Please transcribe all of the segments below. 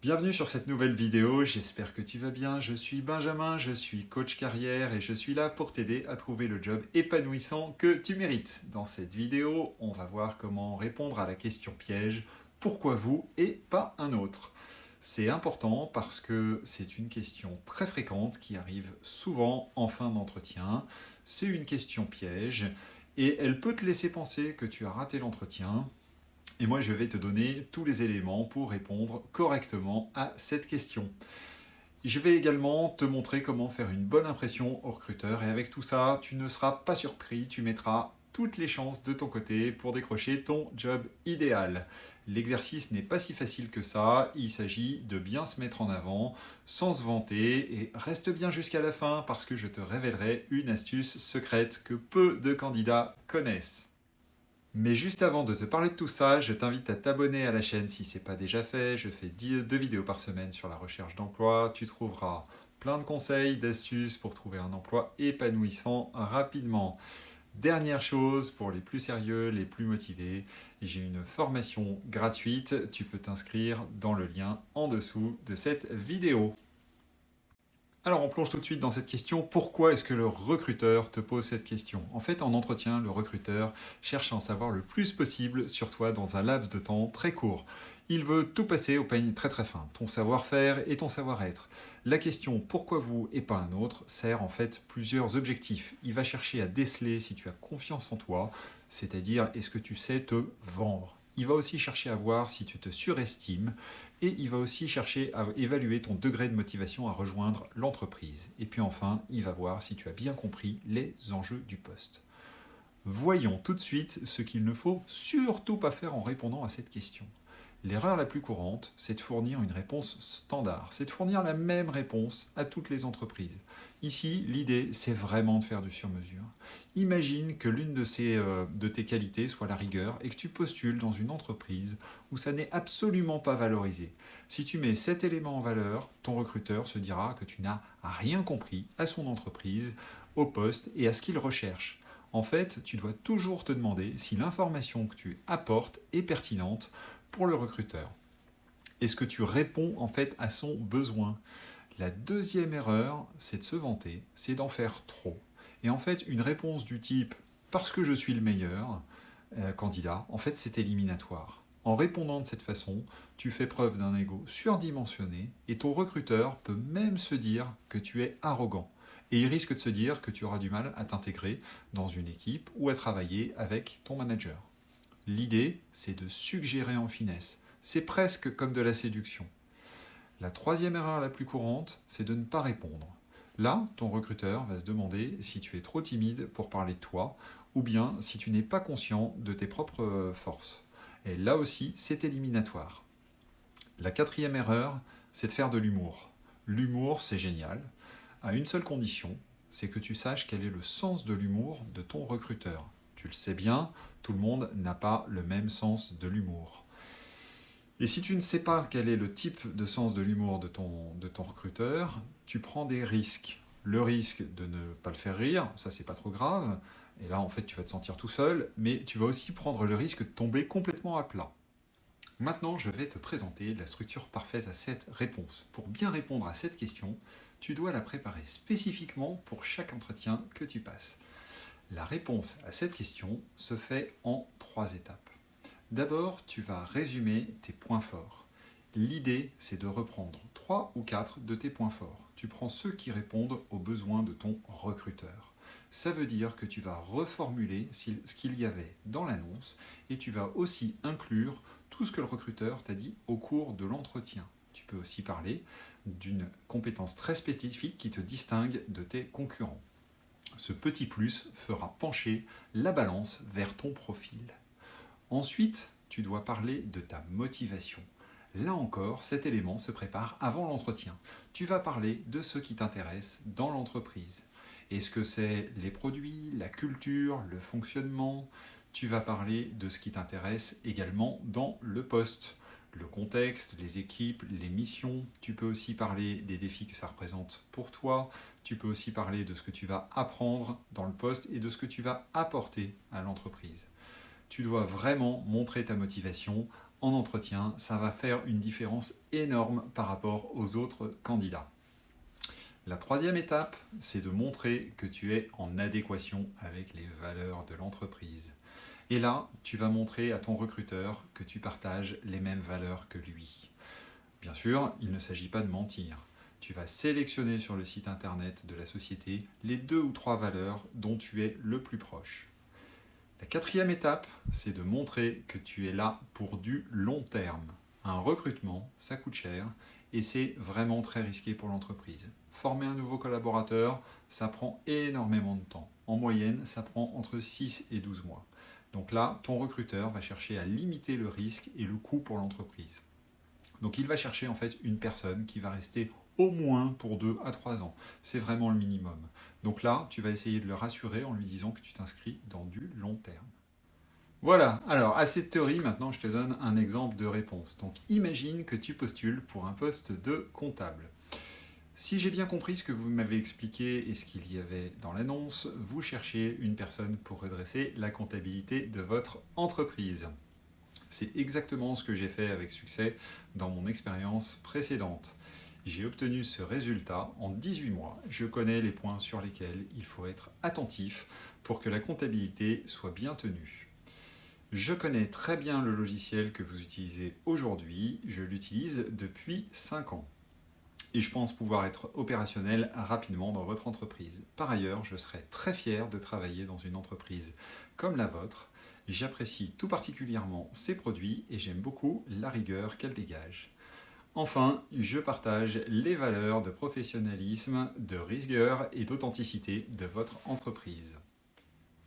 Bienvenue sur cette nouvelle vidéo, j'espère que tu vas bien. Je suis Benjamin, je suis coach carrière et je suis là pour t'aider à trouver le job épanouissant que tu mérites. Dans cette vidéo, on va voir comment répondre à la question piège « Pourquoi vous et pas un autre ?» C'est important parce que c'est une question très fréquente qui arrive souvent en fin d'entretien. C'est une question piège et elle peut te laisser penser que tu as raté l'entretien. Et moi, je vais te donner tous les éléments pour répondre correctement à cette question. Je vais également te montrer comment faire une bonne impression au recruteur. Et avec tout ça, tu ne seras pas surpris, tu mettras toutes les chances de ton côté pour décrocher ton job idéal. L'exercice n'est pas si facile que ça, il s'agit de bien se mettre en avant sans se vanter et reste bien jusqu'à la fin parce que je te révélerai une astuce secrète que peu de candidats connaissent. Mais juste avant de te parler de tout ça, je t'invite à t'abonner à la chaîne si ce n'est pas déjà fait. Je fais 2 vidéos par semaine sur la recherche d'emploi. Tu trouveras plein de conseils, d'astuces pour trouver un emploi épanouissant rapidement. Dernière chose, pour les plus sérieux, les plus motivés, j'ai une formation gratuite. Tu peux t'inscrire dans le lien en dessous de cette vidéo. Alors on plonge tout de suite dans cette question, pourquoi est-ce que le recruteur te pose cette question? En fait, en entretien, le recruteur cherche à en savoir le plus possible sur toi dans un laps de temps très court. Il veut tout passer au peigne très très fin, ton savoir-faire et ton savoir-être. La question pourquoi vous et pas un autre sert en fait plusieurs objectifs. Il va chercher à déceler si tu as confiance en toi, c'est-à-dire est-ce que tu sais te vendre. Il va aussi chercher à voir si tu te surestimes et il va aussi chercher à évaluer ton degré de motivation à rejoindre l'entreprise. Et puis enfin, il va voir si tu as bien compris les enjeux du poste. Voyons tout de suite ce qu'il ne faut surtout pas faire en répondant à cette question. L'erreur la plus courante, c'est de fournir une réponse standard, c'est de fournir la même réponse à toutes les entreprises. Ici, l'idée, c'est vraiment de faire du sur-mesure. Imagine que l'une de tes qualités soit la rigueur et que tu postules dans une entreprise où ça n'est absolument pas valorisé. Si tu mets cet élément en valeur, ton recruteur se dira que tu n'as rien compris à son entreprise, au poste et à ce qu'il recherche. En fait, tu dois toujours te demander si l'information que tu apportes est pertinente pour le recruteur. Est-ce que tu réponds en fait à son besoin? La deuxième erreur, c'est de se vanter, c'est d'en faire trop. Et en fait, une réponse du type « parce que je suis le meilleur candidat », en fait, c'est éliminatoire. En répondant de cette façon, tu fais preuve d'un ego surdimensionné et ton recruteur peut même se dire que tu es arrogant. Et il risque de se dire que tu auras du mal à t'intégrer dans une équipe ou à travailler avec ton manager. L'idée, c'est de suggérer en finesse. C'est presque comme de la séduction. La troisième erreur la plus courante, c'est de ne pas répondre. Là, ton recruteur va se demander si tu es trop timide pour parler de toi ou bien si tu n'es pas conscient de tes propres forces. Et là aussi, c'est éliminatoire. La quatrième erreur, c'est de faire de l'humour. L'humour, c'est génial, à une seule condition, c'est que tu saches quel est le sens de l'humour de ton recruteur. Tu le sais bien, tout le monde n'a pas le même sens de l'humour. Et si tu ne sais pas quel est le type de sens de l'humour de ton recruteur, tu prends des risques. Le risque de ne pas le faire rire, ça c'est pas trop grave, et là en fait tu vas te sentir tout seul, mais tu vas aussi prendre le risque de tomber complètement à plat. Maintenant, je vais te présenter la structure parfaite à cette réponse. Pour bien répondre à cette question, tu dois la préparer spécifiquement pour chaque entretien que tu passes. La réponse à cette question se fait en 3 étapes. D'abord, tu vas résumer tes points forts. L'idée, c'est de reprendre 3 ou 4 de tes points forts. Tu prends ceux qui répondent aux besoins de ton recruteur. Ça veut dire que tu vas reformuler ce qu'il y avait dans l'annonce et tu vas aussi inclure tout ce que le recruteur t'a dit au cours de l'entretien. Tu peux aussi parler d'une compétence très spécifique qui te distingue de tes concurrents. Ce petit plus fera pencher la balance vers ton profil. Ensuite, tu dois parler de ta motivation. Là encore, cet élément se prépare avant l'entretien. Tu vas parler de ce qui t'intéresse dans l'entreprise. Est-ce que c'est les produits, la culture, le fonctionnement? Tu vas parler de ce qui t'intéresse également dans le poste. Le contexte, les équipes, les missions. Tu peux aussi parler des défis que ça représente pour toi. Tu peux aussi parler de ce que tu vas apprendre dans le poste et de ce que tu vas apporter à l'entreprise. Tu dois vraiment montrer ta motivation en entretien, ça va faire une différence énorme par rapport aux autres candidats. La troisième étape, c'est de montrer que tu es en adéquation avec les valeurs de l'entreprise. Et là, tu vas montrer à ton recruteur que tu partages les mêmes valeurs que lui. Bien sûr, il ne s'agit pas de mentir. Tu vas sélectionner sur le site internet de la société les 2 ou 3 valeurs dont tu es le plus proche. La quatrième étape, c'est de montrer que tu es là pour du long terme. Un recrutement, ça coûte cher et c'est vraiment très risqué pour l'entreprise. Former un nouveau collaborateur, ça prend énormément de temps. En moyenne, ça prend entre 6 et 12 mois. Donc là, ton recruteur va chercher à limiter le risque et le coût pour l'entreprise. Donc il va chercher en fait une personne qui va rester au moins pour 2 à 3 ans. C'est vraiment le minimum. Donc là, tu vas essayer de le rassurer en lui disant que tu t'inscris dans du long terme. Voilà, alors assez de théorie, maintenant je te donne un exemple de réponse. Donc imagine que tu postules pour un poste de comptable. Si j'ai bien compris ce que vous m'avez expliqué et ce qu'il y avait dans l'annonce, vous cherchez une personne pour redresser la comptabilité de votre entreprise. C'est exactement ce que j'ai fait avec succès dans mon expérience précédente. J'ai obtenu ce résultat en 18 mois. Je connais les points sur lesquels il faut être attentif pour que la comptabilité soit bien tenue. Je connais très bien le logiciel que vous utilisez aujourd'hui. Je l'utilise depuis 5 ans. Et je pense pouvoir être opérationnel rapidement dans votre entreprise. Par ailleurs, je serais très fier de travailler dans une entreprise comme la vôtre. J'apprécie tout particulièrement ses produits et j'aime beaucoup la rigueur qu'elle dégage. Enfin, je partage les valeurs de professionnalisme, de rigueur et d'authenticité de votre entreprise.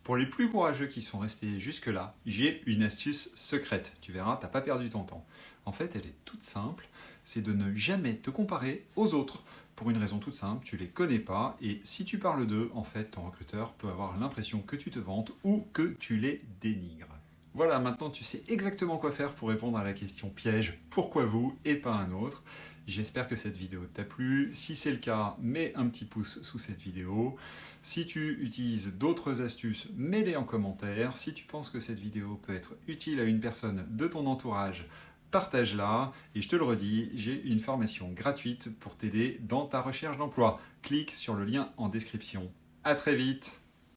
Pour les plus courageux qui sont restés jusque-là, j'ai une astuce secrète. Tu verras, tu n'as pas perdu ton temps. En fait, elle est toute simple, c'est de ne jamais te comparer aux autres. Pour une raison toute simple, tu ne les connais pas et si tu parles d'eux, en fait, ton recruteur peut avoir l'impression que tu te vantes ou que tu les dénigres. Voilà, maintenant tu sais exactement quoi faire pour répondre à la question piège « Pourquoi vous et pas un autre ?» J'espère que cette vidéo t'a plu. Si c'est le cas, mets un petit pouce sous cette vidéo. Si tu utilises d'autres astuces, mets-les en commentaire. Si tu penses que cette vidéo peut être utile à une personne de ton entourage, partage-la. Et je te le redis, j'ai une formation gratuite pour t'aider dans ta recherche d'emploi. Clique sur le lien en description. À très vite!